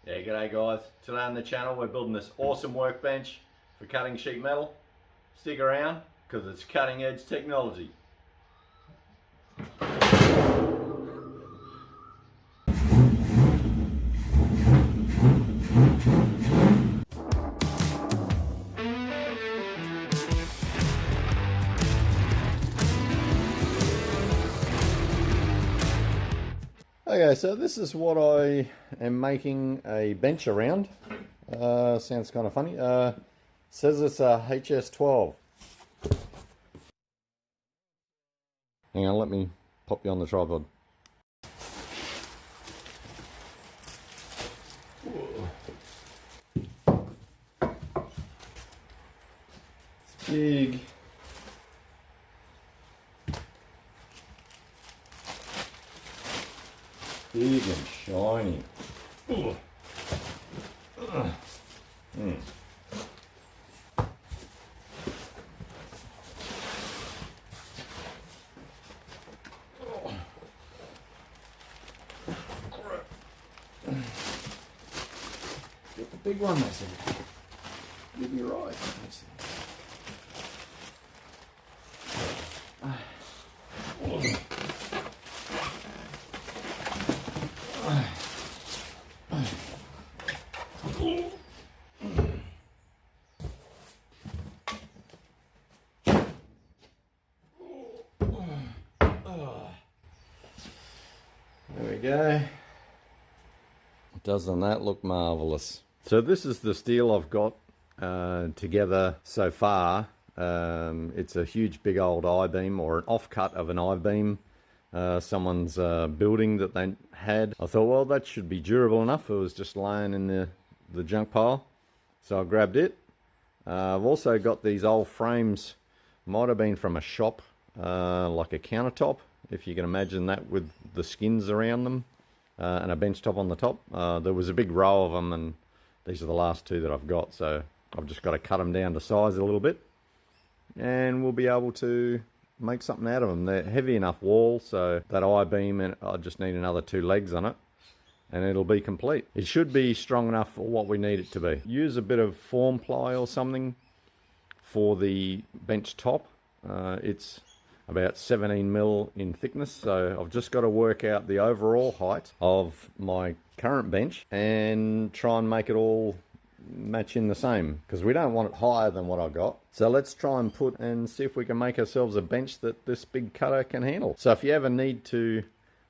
Yeah, g'day guys. Today on the channel we're building this awesome workbench for cutting sheet metal. Stick around because it's cutting edge technology. Okay, so this is what I am making a bench around. Sounds kind of funny. Says it's a HS12. Hang on, let me pop you on the tripod. It's big. Big and shiny. Mm. Get the big one, they said. You'll be right, they said. There we go. Doesn't that look marvelous? So this is the steel I've got together so far. It's a huge big old I-beam, or an offcut of an I-beam. Someone's building that they had. I thought, well, that should be durable enough. It was just laying in the junk pile, so I grabbed it. I've also got these old frames, might have been from a shop, like a countertop, if you can imagine that, with the skins around them, and a bench top on the top. There was a big row of them, and these are the last two that I've got, so I've just got to cut them down to size a little bit, and we'll be able to make something out of them. They're heavy enough wall, so that I-beam, and I just need another 2 legs on it, and it'll be complete. It should be strong enough for what we need it to be. Use a bit of form ply or something for the bench top. It's about 17 mil in thickness, so I've just got to work out the overall height of my current bench and try and make it all match in the same, because we don't want it higher than what I got. So let's try and put and see if we can make ourselves a bench that this big cutter can handle. So if you ever need to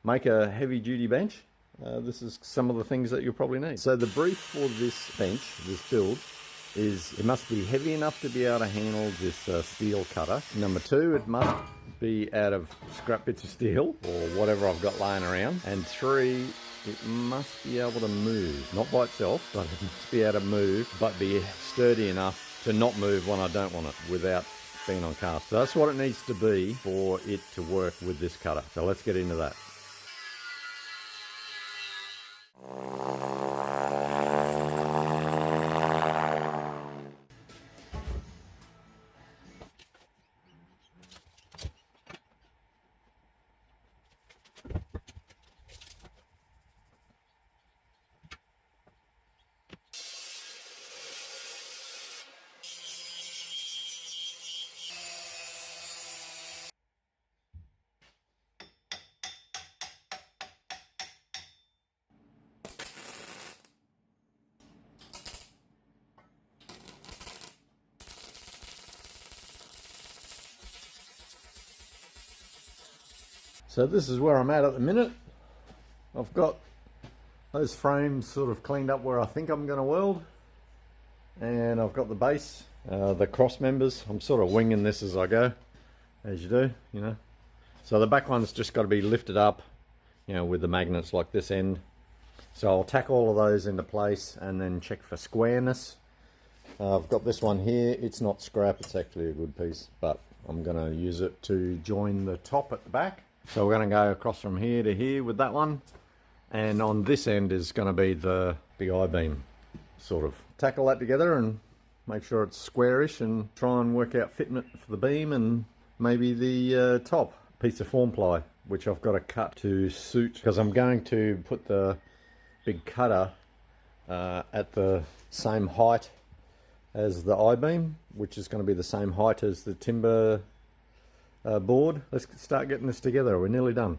make a heavy duty bench, this is some of the things that you'll probably need. So the brief for this bench, this build, is it must be heavy enough to be able to handle this steel cutter. Number 2, it must be out of scrap bits of steel or whatever I've got laying around. And 3, it must be able to move, not by itself, but it must be able to move, but be sturdy enough to not move when I don't want it without being on cast. So that's what it needs to be for it to work with this cutter. So let's get into that. So this is where I'm at the minute. I've got those frames sort of cleaned up where I think I'm going to weld, and I've got the base, the cross members. I'm sort of winging this as I go, as you do, you know. So the back one's just got to be lifted up, you know, with the magnets like this end. So I'll tack all of those into place and then check for squareness. I've got this one here. It's not scrap, it's actually a good piece, but I'm going to use it to join the top at the back. So we're going to go across from here to here with that one, and on this end is going to be the I-beam. Sort of tackle that together and make sure it's squarish, and try and work out fitment for the beam and maybe the top piece of form ply, which I've got to cut to suit, because I'm going to put the big cutter at the same height as the I-beam, which is going to be the same height as the timber board. Let's start getting this together. We're nearly done.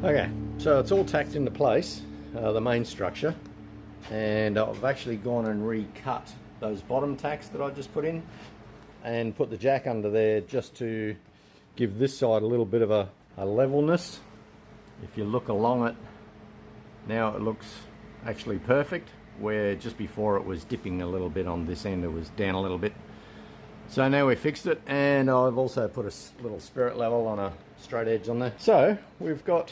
Okay, so it's all tacked into place, the main structure, and I've actually gone and recut those bottom tacks that I just put in and put the jack under there just to give this side a little bit of a levelness. If you look along it, now it looks actually perfect, where just before it was dipping a little bit on this end, it was down a little bit. So now we fixed it, and I've also put a little spirit level on a straight edge on there. So we've got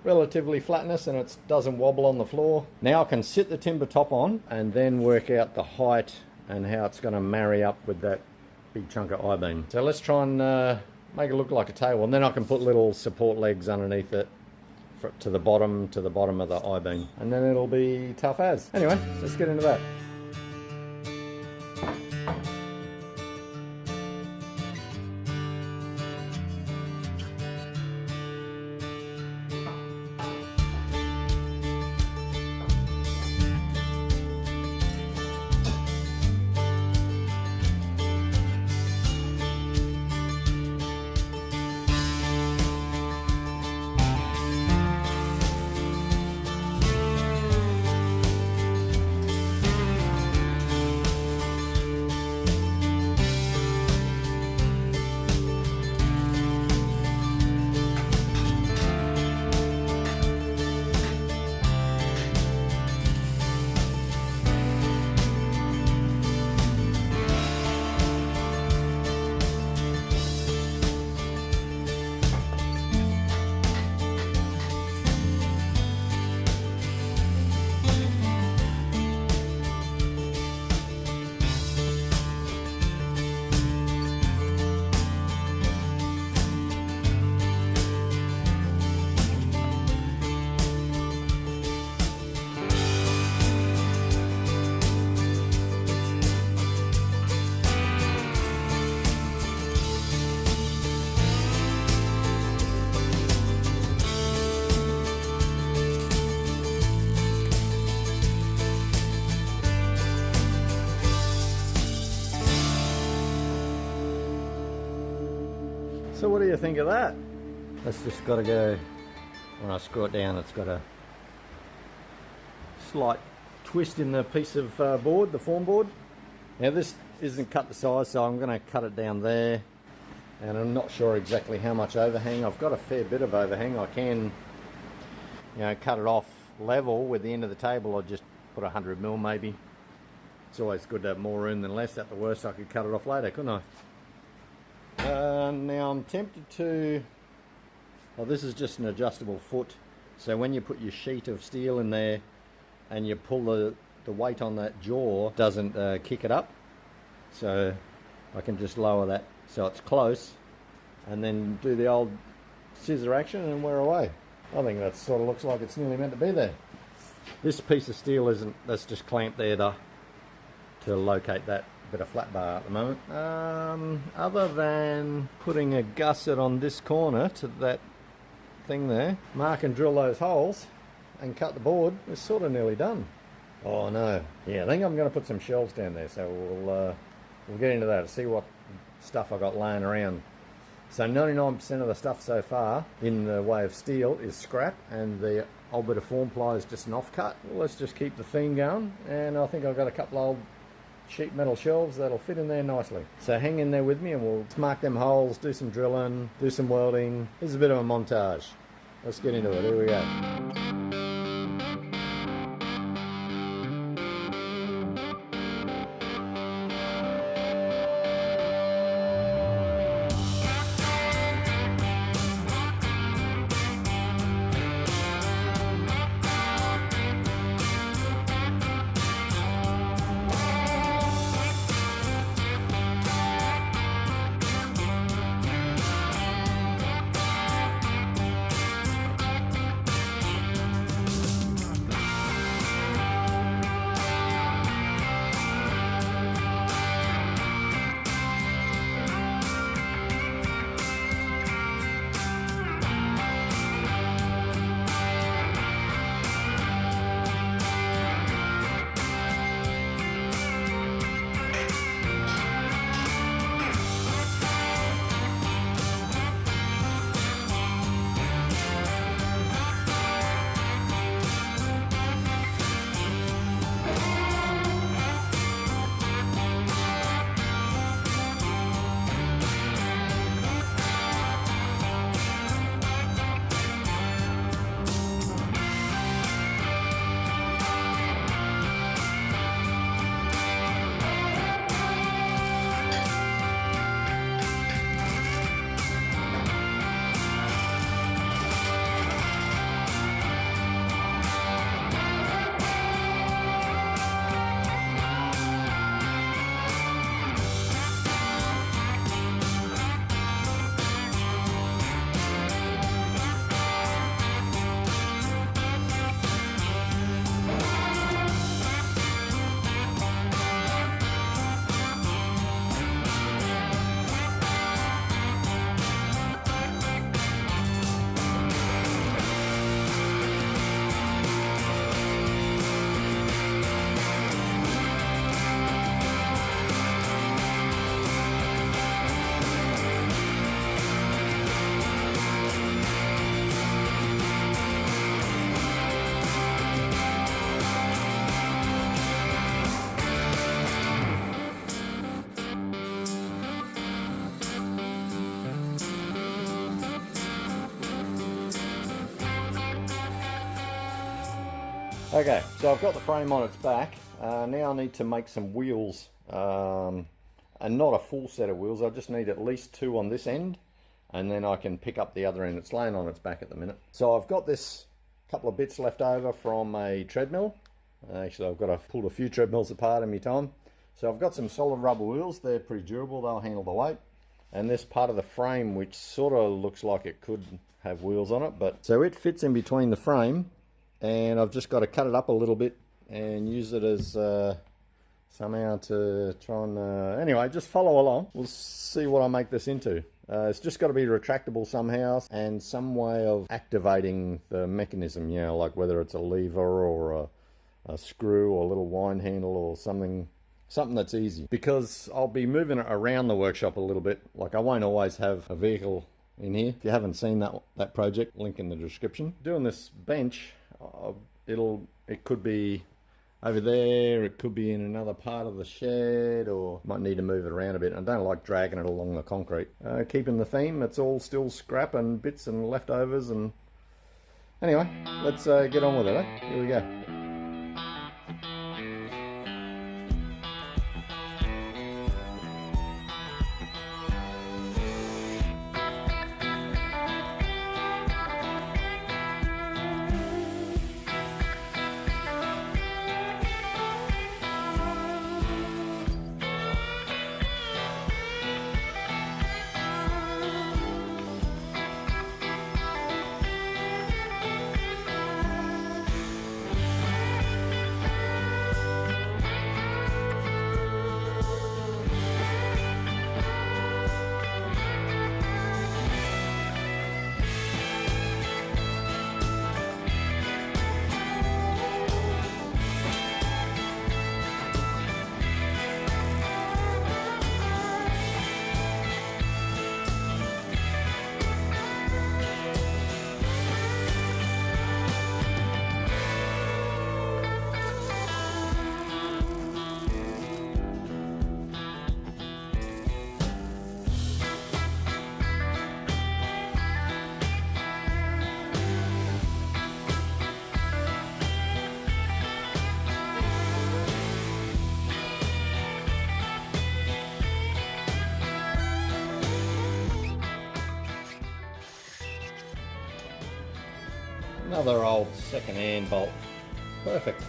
relatively flatness and it doesn't wobble on the floor. Now I can sit the timber top on and then work out the height and how it's going to marry up with that big chunk of I-beam. So let's try and make it look like a table, and then I can put little support legs underneath it to the bottom of the I-beam, and then it'll be tough as. Anyway, let's get into that. So what do you think of that? That's just got to go, when I screw it down, it's got a slight twist in the piece of board, the form board. Now this isn't cut to size, so I'm going to cut it down there, and I'm not sure exactly how much overhang. I've got a fair bit of overhang. I can, you know, cut it off level with the end of the table, or just put 100mm maybe. It's always good to have more room than less. At the worst, I could cut it off later, couldn't I? Now I'm tempted to, well, this is just an adjustable foot, so when you put your sheet of steel in there and you pull the weight on that jaw, doesn't kick it up, so I can just lower that so it's close and then do the old scissor action and we're away. I think that sort of looks like it's nearly meant to be there. This piece of steel isn't, that's just clamped there to locate that bit of flat bar at the moment. Other than putting a gusset on this corner to that thing there, mark and drill those holes and cut the board, we're sort of nearly done. Oh no, yeah, I think I'm going to put some shelves down there, so we'll get into that to see what stuff I got laying around. So 99% of the stuff so far in the way of steel is scrap, and the old bit of form ply is just an offcut. Well, let's just keep the theme going, and I think I've got a couple old sheet metal shelves that'll fit in there nicely. So hang in there with me and we'll mark them holes, do some drilling, do some welding. Here's a bit of a montage. Let's get into it. Here we go. Okay, so I've got the frame on its back. Now I need to make some wheels, and not a full set of wheels. I just need at least 2 on this end, and then I can pick up the other end. It's laying on its back at the minute. So I've got this couple of bits left over from a treadmill. Actually, I've got to pull a few treadmills apart in my time. So I've got some solid rubber wheels. They're pretty durable. They'll handle the weight. And this part of the frame, which sort of looks like it could have wheels on it, but so it fits in between the frame, and I've just got to cut it up a little bit and use it as somehow to try and anyway, just follow along. We'll see what I make this into. It's just got to be retractable somehow, and some way of activating the mechanism, you know, like whether it's a lever or a screw or a little wind handle or something that's easy, because I'll be moving it around the workshop a little bit. Like, I won't always have a vehicle in here. If you haven't seen that project, link in the description. Doing this bench, it could be over there, it could be in another part of the shed, or might need to move it around a bit. I don't like dragging it along the concrete. Keeping the theme, it's all still scrap and bits and leftovers. And anyway, let's get on with it, eh? Here we go. Another old second-hand bolt. Perfect.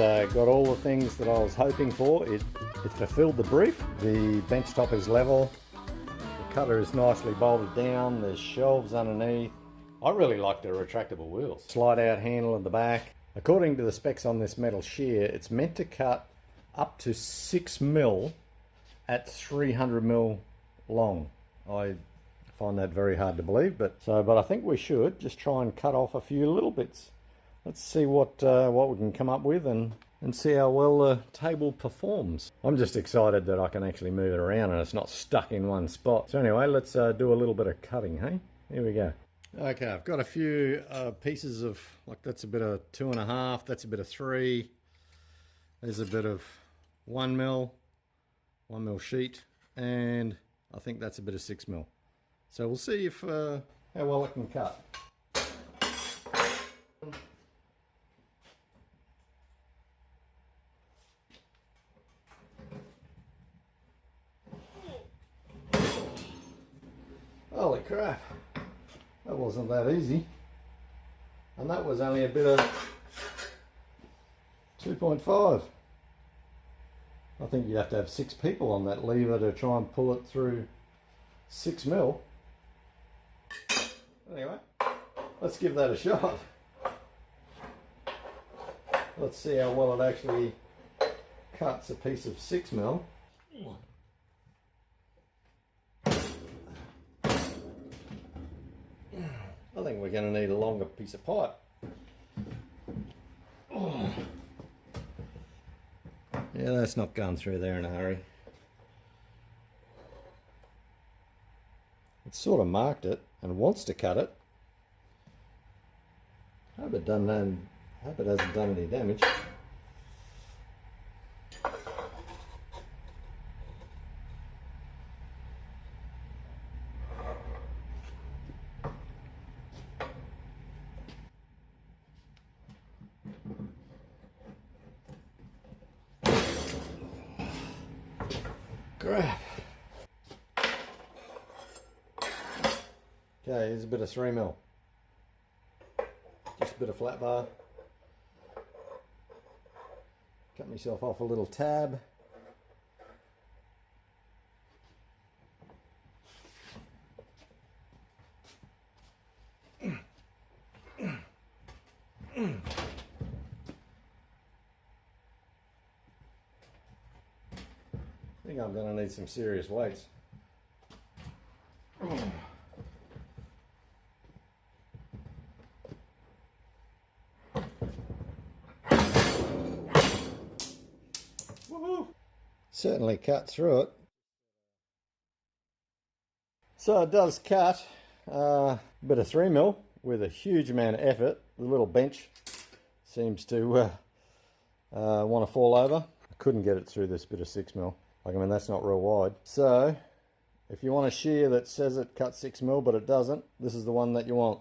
got all the things that I was hoping for. It fulfilled the brief. The bench top is level. The cutter is nicely bolted down. There's shelves underneath. I really like the retractable wheels. Slide out handle at the back. According to the specs on this metal shear, it's meant to cut up to 6 mil at 300 mil long. I find that very hard to believe, but I think we should just try and cut off a few little bits. Let's see what we can come up with and see how well the table performs. I'm just excited that I can actually move it around and it's not stuck in one spot. So anyway, let's do a little bit of cutting, hey? Here we go. Okay, I've got a few pieces of, like that's a bit of 2.5, that's a bit of 3. There's a bit of 1 mil sheet, and I think that's a bit of 6 mil. So we'll see if how well it can cut. Holy crap, that wasn't that easy. And that was only a bit of 2.5. I think you'd have to have 6 people on that lever to try and pull it through 6 mil. Anyway, let's give that a shot. Let's see how well it actually cuts a piece of 6 mil. I think we're going to need a longer piece of pipe. Oh. Yeah, that's not going through there in a hurry. It's sort of marked it and wants to cut it. Hope it hasn't done any damage. Crap. Okay, here's a bit of 3 mil. Just a bit of flat bar. Cut myself off a little tab. I think I'm going to need some serious weights. Woohoo! Certainly cut through it. So it does cut a bit of 3 mil with a huge amount of effort. The little bench seems to want to fall over. I couldn't get it through this bit of 6 mil. Like, I mean, that's not real wide. So if you want a shear that says it cuts 6 mil but it doesn't, this is the one that you want.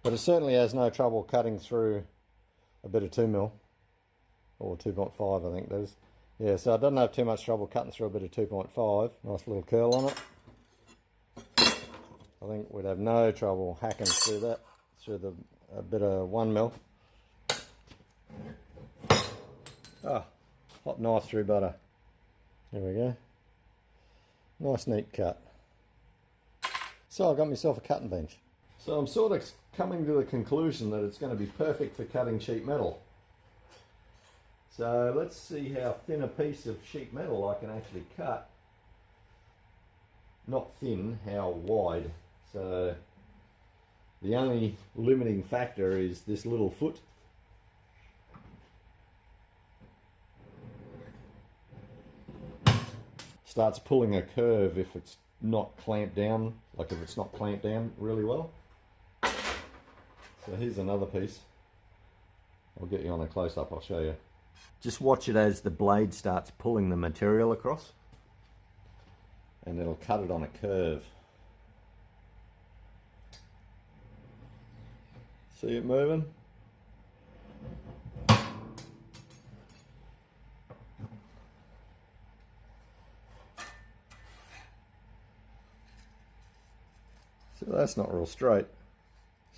But it certainly has no trouble cutting through a bit of 2 mil or 2.5, I think that is. Yeah, so it doesn't have too much trouble cutting through a bit of 2.5. Nice little curl on it. I think we'd have no trouble hacking through that, through a bit of 1 mil. Ah, hot knife through butter. There we go. Nice neat cut. So I've got myself a cutting bench. So I'm sort of coming to the conclusion that it's going to be perfect for cutting sheet metal. So let's see how thin a piece of sheet metal I can actually cut. Not thin, how wide. So the only limiting factor is this little foot. Starts pulling a curve if it's not clamped down, like if it's not clamped down really well. So here's another piece. I'll get you on a close-up, I'll show you. Just watch it as the blade starts pulling the material across, and it'll cut it on a curve. See it moving? So that's not real straight.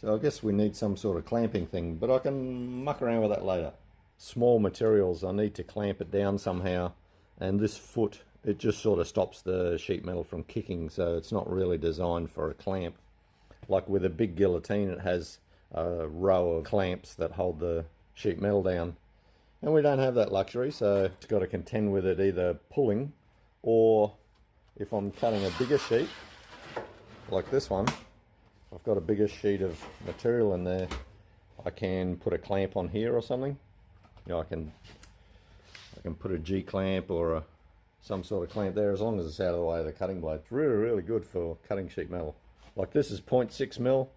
So I guess we need some sort of clamping thing, but I can muck around with that later. small materials, I need to clamp it down somehow, and this foot, it just sort of stops the sheet metal from kicking, so it's not really designed for a clamp. Like with a big guillotine, it has a row of clamps that hold the sheet metal down, and we don't have that luxury, so it's got to contend with it either pulling, or if I'm cutting a bigger sheet like this one, I've got a bigger sheet of material in there, I can put a clamp on here or something. You know, I can put a G clamp or some sort of clamp there, as long as it's out of the way of the cutting blade. It's really, really good for cutting sheet metal. Like this is 0.6 mil,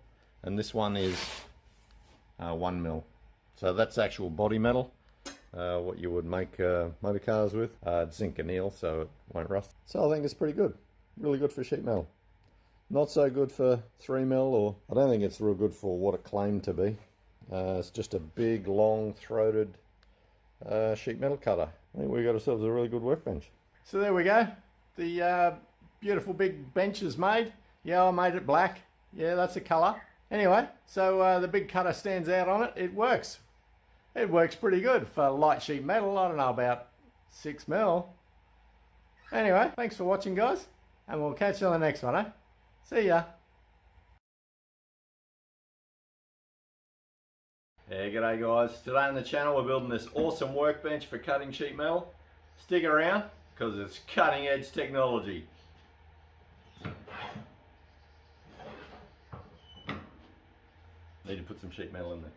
and this one is 1 mil. So that's actual body metal, what you would make motor cars with. It's zinc anneal, so it won't rust. So I think it's pretty good. Really good for sheet metal. Not so good for 3 mil, or I don't think it's real good for what it claimed to be. It's just a big, long-throated sheet metal cutter. I think we got ourselves a really good workbench. So there we go. The beautiful big bench is made. Yeah, I made it black. Yeah, that's the colour. Anyway, so the big cutter stands out on it. It works. It works pretty good for light sheet metal. I don't know about 6 mil. Anyway, thanks for watching, guys, and we'll catch you on the next one, eh? See ya. Yeah, g'day guys. Today on the channel we're building this awesome workbench for cutting sheet metal. Stick around because it's cutting edge technology. Need to put some sheet metal in there.